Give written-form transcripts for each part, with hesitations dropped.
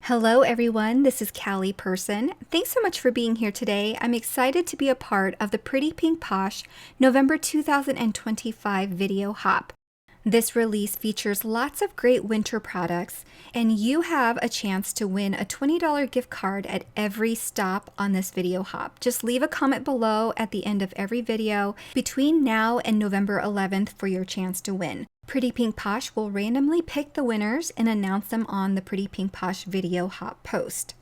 Hello everyone, this is Caly Person. Thanks so much for being here today. I'm excited to be a part of the Pretty Pink Posh November 2025 video hop. This release features lots of great winter products, and you have a chance to win a $20 gift card at every stop on this video hop. Just leave a comment below at the end of every video between now and November 11th for your chance to win. Pretty Pink Posh will randomly pick the winners and announce them on the Pretty Pink Posh video hop post.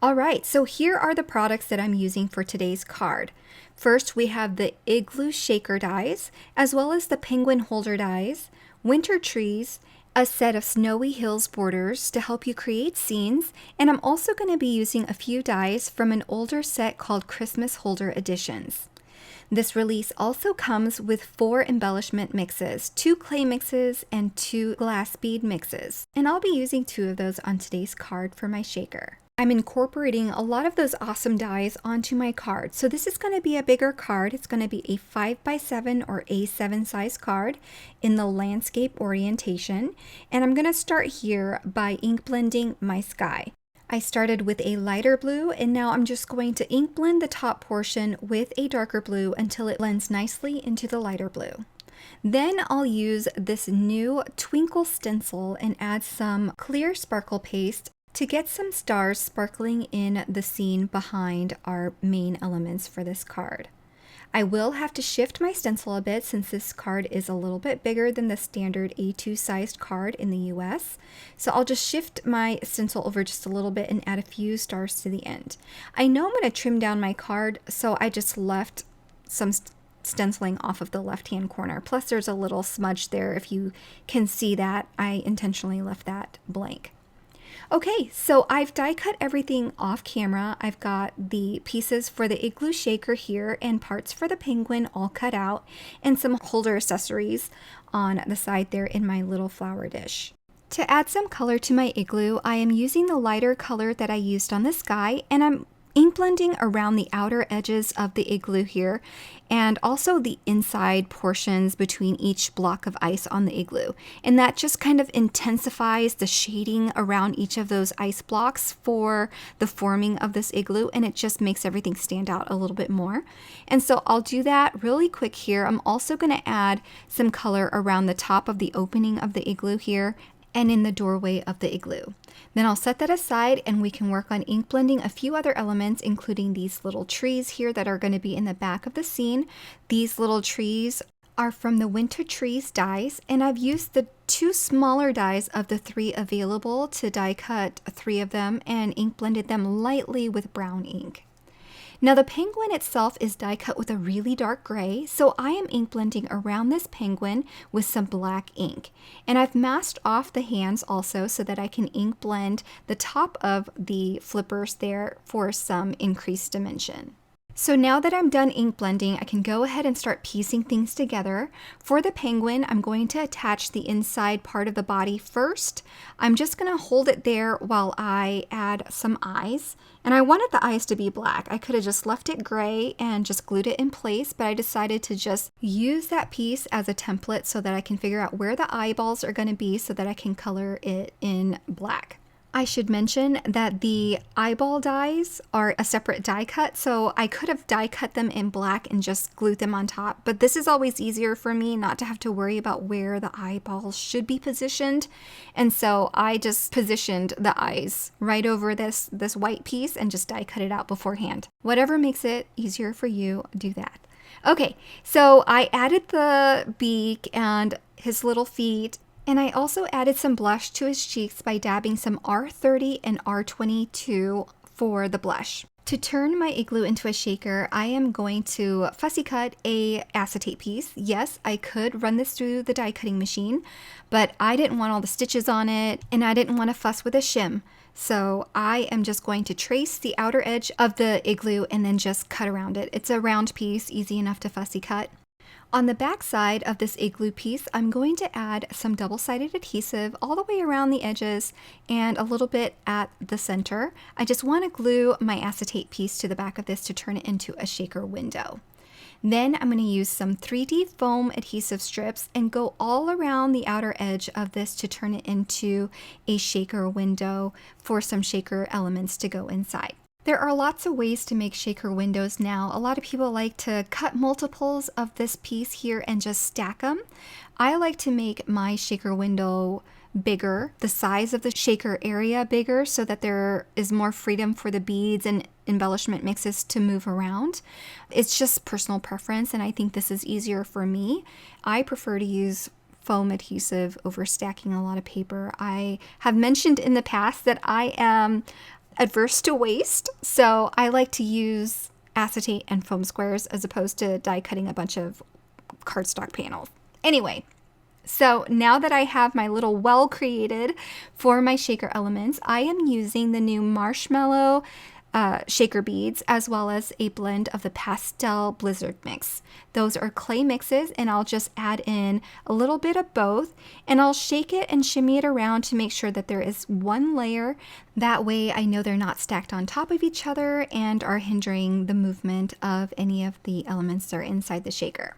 Alright, so here are the products that I'm using for today's card. First, we have the Igloo Shaker dies, as well as the Penguin Holder dies, Winter Trees, a set of Snowy Hills borders to help you create scenes, and I'm also going to be using a few dies from an older set called Christmas Holder Editions. This release also comes with 4 embellishment mixes, 2 clay mixes, and 2 glass bead mixes. And I'll be using 2 of those on today's card for my shaker. I'm incorporating a lot of those awesome dies onto my card. So this is going to be a bigger card. It's going to be a 5x7 or A7 size card in the landscape orientation. And I'm going to start here by ink blending my sky. I started with a lighter blue, and now I'm just going to ink blend the top portion with a darker blue until it blends nicely into the lighter blue. Then I'll use this new Twinkle Stencil and add some clear sparkle paste to get some stars sparkling in the scene behind our main elements for this card. I will have to shift my stencil a bit since this card is a little bit bigger than the standard A2 sized card in the US. So I'll just shift my stencil over just a little bit and add a few stars to the end. I know I'm going to trim down my card, so I just left some stenciling off of the left-hand corner. Plus there's a little smudge there. If you can see that, I intentionally left that blank. Okay, so I've die cut everything off camera. I've got the pieces for the Igloo Shaker here and parts for the penguin all cut out and some holder accessories on the side there in my little flower dish. To add some color to my igloo, I am using the lighter color that I used on the sky, and I'm ink blending around the outer edges of the igloo here and also the inside portions between each block of ice on the igloo. And that just kind of intensifies the shading around each of those ice blocks for the forming of this igloo, and it just makes everything stand out a little bit more. And so I'll do that really quick here. I'm also going to add some color around the top of the opening of the igloo here and in the doorway of the igloo. Then I'll set that aside and we can work on ink blending a few other elements, including these little trees here that are going to be in the back of the scene. These little trees are from the Winter Trees dies, and I've used the 2 smaller dies of the 3 available to die cut 3 of them and ink blended them lightly with brown ink. Now the penguin itself is die cut with a really dark gray, so I am ink blending around this penguin with some black ink. And I've masked off the hands also so that I can ink blend the top of the flippers there for some increased dimension. So now that I'm done ink blending, I can go ahead and start piecing things together. For the penguin, I'm going to attach the inside part of the body first. I'm just going to hold it there while I add some eyes. And I wanted the eyes to be black. I could have just left it gray and just glued it in place, but I decided to just use that piece as a template so that I can figure out where the eyeballs are going to be so that I can color it in black. I should mention that the eyeball dies are a separate die cut, so I could have die cut them in black and just glued them on top, but this is always easier for me not to have to worry about where the eyeballs should be positioned, and so I just positioned the eyes right over this white piece and just die cut it out beforehand. Whatever makes it easier for you, do that. Okay, so I added the beak and his little feet. And I also added some blush to his cheeks by dabbing some R30 and R22 for the blush. To turn my igloo into a shaker, I am going to fussy cut a acetate piece. Yes, I could run this through the die cutting machine, but I didn't want all the stitches on it and I didn't want to fuss with a shim. So I am just going to trace the outer edge of the igloo and then just cut around it. It's a round piece, easy enough to fussy cut. On the back side of this igloo piece, I'm going to add some double-sided adhesive all the way around the edges and a little bit at the center. I just want to glue my acetate piece to the back of this to turn it into a shaker window. Then I'm going to use some 3D foam adhesive strips and go all around the outer edge of this to turn it into a shaker window for some shaker elements to go inside. There are lots of ways to make shaker windows now. A lot of people like to cut multiples of this piece here and just stack them. I like to make my shaker window bigger, the size of the shaker area bigger, so that there is more freedom for the beads and embellishment mixes to move around. It's just personal preference, and I think this is easier for me. I prefer to use foam adhesive over stacking a lot of paper. I have mentioned in the past that I am adverse to waste, so I like to use acetate and foam squares as opposed to die cutting a bunch of cardstock panels. Anyway, so now that I have my little well created for my shaker elements, I am using the new Marshmallow shaker beads as well as a blend of the Pastel Blizzard mix. Those are clay mixes, and I'll just add in a little bit of both, and I'll shake it and shimmy it around to make sure that there is one layer. That way I know they're not stacked on top of each other and are hindering the movement of any of the elements that are inside the shaker.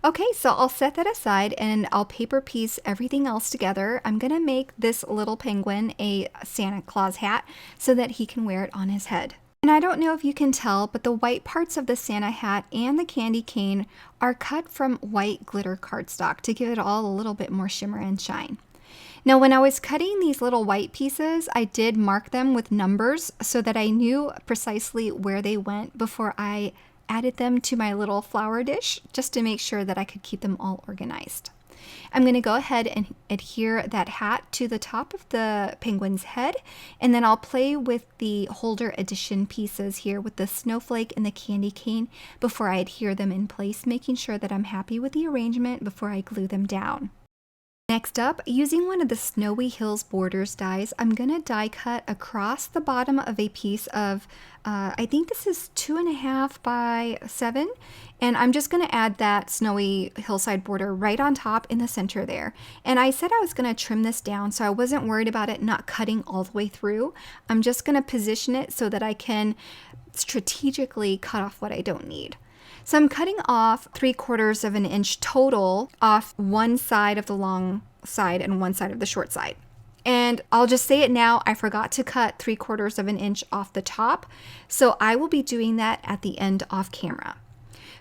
Okay, so I'll set that aside and I'll paper piece everything else together. I'm going to make this little penguin a Santa Claus hat so that he can wear it on his head. And I don't know if you can tell, but the white parts of the Santa hat and the candy cane are cut from white glitter cardstock to give it all a little bit more shimmer and shine. Now, when I was cutting these little white pieces, I did mark them with numbers so that I knew precisely where they went before I added them to my little flower dish, just to make sure that I could keep them all organized. I'm going to go ahead and adhere that hat to the top of the penguin's head, and then I'll play with the holder addition pieces here with the snowflake and the candy cane before I adhere them in place, making sure that I'm happy with the arrangement before I glue them down. Next up, using one of the Snowy Hills Borders dies, I'm going to die cut across the bottom of a piece of, I think this is 2.5 by 7, and I'm just going to add that snowy hillside border right on top in the center there. And I said I was going to trim this down, so I wasn't worried about it not cutting all the way through. I'm just going to position it so that I can strategically cut off what I don't need. So I'm cutting off 3/4 of an inch total off one side of the long side and one side of the short side. And I'll just say it now, I forgot to cut 3/4 of an inch off the top, so I will be doing that at the end off camera.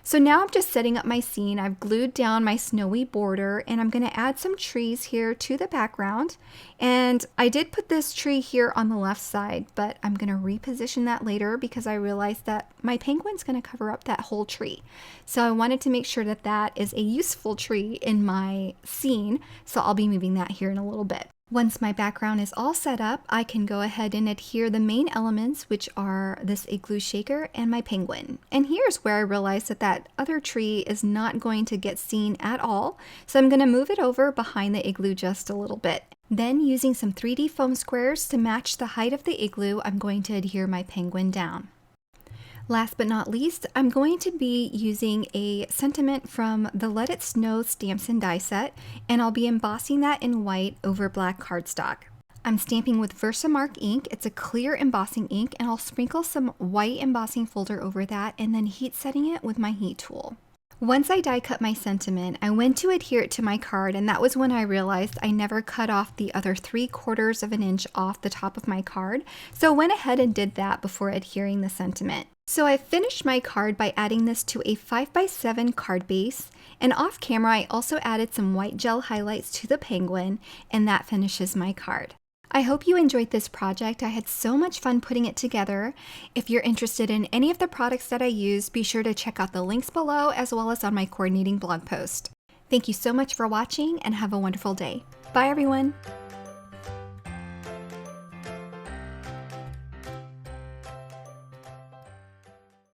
So now I'm just setting up my scene. I've glued down my snowy border, and I'm going to add some trees here to the background. And I did put this tree here on the left side, but I'm going to reposition that later because I realized that my penguin's going to cover up that whole tree. So I wanted to make sure that that is a useful tree in my scene, so I'll be moving that here in a little bit. Once my background is all set up, I can go ahead and adhere the main elements, which are this igloo shaker and my penguin. And here's where I realized that that other tree is not going to get seen at all, so I'm going to move it over behind the igloo just a little bit. Then, using some 3D foam squares to match the height of the igloo, I'm going to adhere my penguin down. Last but not least, I'm going to be using a sentiment from the Let It Snow stamps and die set, and I'll be embossing that in white over black cardstock. I'm stamping with Versamark ink. It's a clear embossing ink, and I'll sprinkle some white embossing folder over that and then heat setting it with my heat tool. Once I die cut my sentiment, I went to adhere it to my card, and that was when I realized I never cut off the other 3/4 of an inch off the top of my card, so I went ahead and did that before adhering the sentiment. So I finished my card by adding this to a 5x7 card base, and off camera I also added some white gel highlights to the penguin, and that finishes my card. I hope you enjoyed this project. I had so much fun putting it together. If you're interested in any of the products that I use, be sure to check out the links below as well as on my coordinating blog post. Thank you so much for watching and have a wonderful day. Bye everyone!